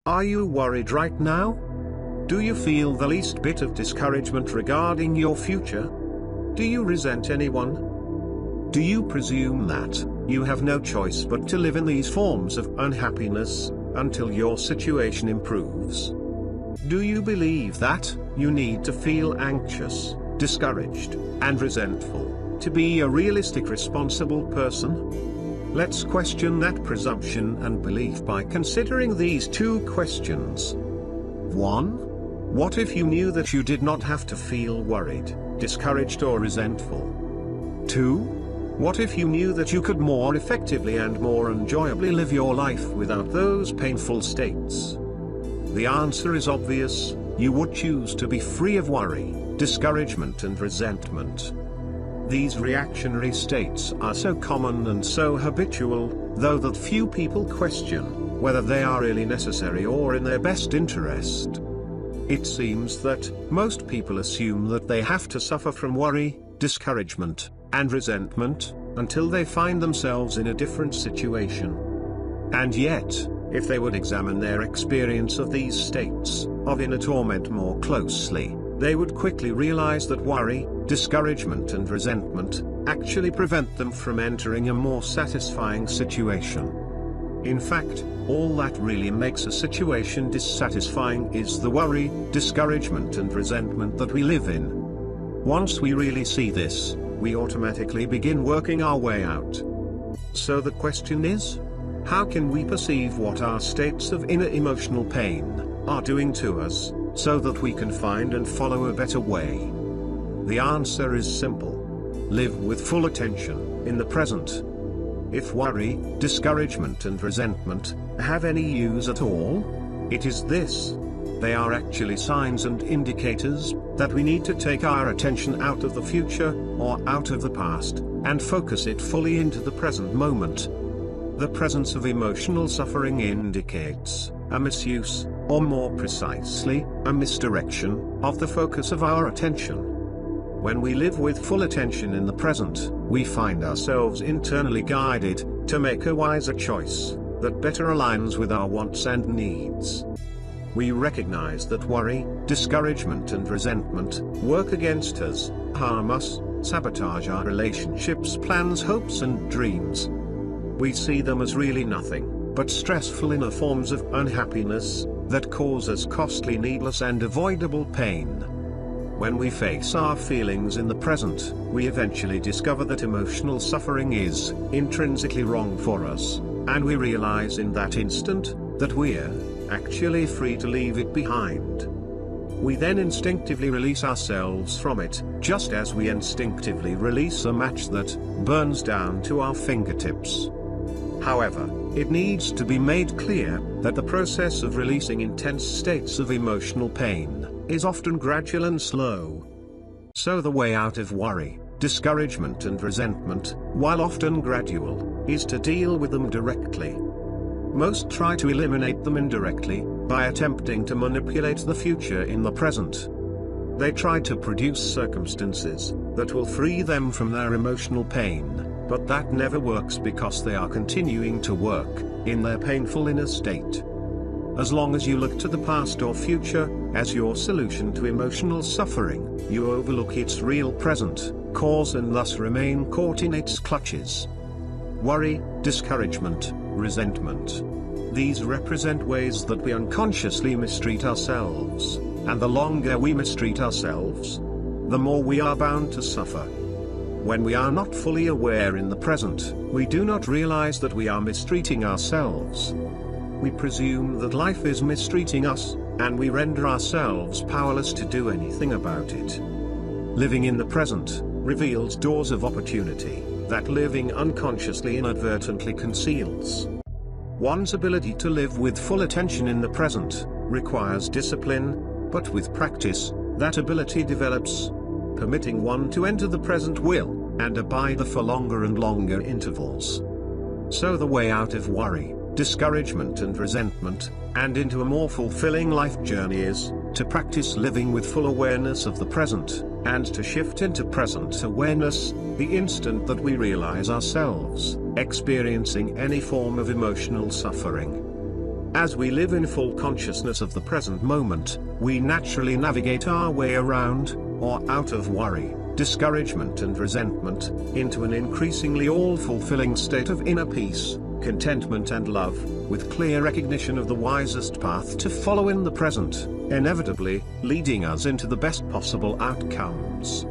Are you worried right now? Do you feel the least bit of discouragement regarding your future? Do you resent anyone? Do you presume that you have no choice but to live in these forms of unhappiness until your situation improves? Do you believe that you need to feel anxious, discouraged, and resentful to be a realistic, responsible person? Let's question that presumption and belief by considering these two questions. 1. What if you knew that you did not have to feel worried, discouraged, or resentful? 2. What if you knew that you could more effectively and more enjoyably live your life without those painful states? The answer is obvious: you would choose to be free of worry, discouragement, and resentment. These reactionary states are so common and so habitual, though, that few people question whether they are really necessary or in their best interest. It seems that most people assume that they have to suffer from worry, discouragement, and resentment until they find themselves in a different situation. And yet, if they would examine their experience of these states of inner torment more closely, they would quickly realize that worry, discouragement, and resentment actually prevent them from entering a more satisfying situation. In fact, all that really makes a situation dissatisfying is the worry, discouragement, and resentment that we live in. Once we really see this, we automatically begin working our way out. So the question is, how can we perceive what our states of inner emotional pain are doing to us, so that we can find and follow a better way? The answer is simple. Live with full attention in the present. If worry, discouragement, and resentment have any use at all, it is this: they are actually signs and indicators that we need to take our attention out of the future, or out of the past, and focus it fully into the present moment. The presence of emotional suffering indicates a misuse, or more precisely, a misdirection, of the focus of our attention. When we live with full attention in the present, we find ourselves internally guided to make a wiser choice that better aligns with our wants and needs. We recognize that worry, discouragement, and resentment work against us, harm us, sabotage our relationships, plans, hopes, and dreams. We see them as really nothing but stressful inner forms of unhappiness that cause us costly, needless, and avoidable pain. When we face our feelings in the present, we eventually discover that emotional suffering is intrinsically wrong for us, and we realize in that instant that we're actually free to leave it behind. We then instinctively release ourselves from it, just as we instinctively release a match that burns down to our fingertips. However, it needs to be made clear that the process of releasing intense states of emotional pain is often gradual and slow. So the way out of worry, discouragement, and resentment, while often gradual, is to deal with them directly. Most try to eliminate them indirectly, by attempting to manipulate the future in the present. They try to produce circumstances that will free them from their emotional pain, but that never works because they are continuing to work in their painful inner state. As long as you look to the past or future as your solution to emotional suffering, you overlook its real present cause and thus remain caught in its clutches. Worry, discouragement, resentment. These represent ways that we unconsciously mistreat ourselves, and the longer we mistreat ourselves, the more we are bound to suffer. When we are not fully aware in the present, we do not realize that we are mistreating ourselves. We presume that life is mistreating us, and we render ourselves powerless to do anything about it. Living in the present reveals doors of opportunity that living unconsciously inadvertently conceals. One's ability to live with full attention in the present requires discipline, but with practice, that ability develops, permitting one to enter the present will and abide there for longer and longer intervals. So the way out of worry, discouragement, and resentment, and into a more fulfilling life journey is to practice living with full awareness of the present, and to shift into present awareness the instant that we realize ourselves experiencing any form of emotional suffering. As we live in full consciousness of the present moment, we naturally navigate our way around, or out of worry, discouragement and resentment, into an increasingly all-fulfilling state of inner peace, contentment and love, with clear recognition of the wisest path to follow in the present, inevitably leading us into the best possible outcomes.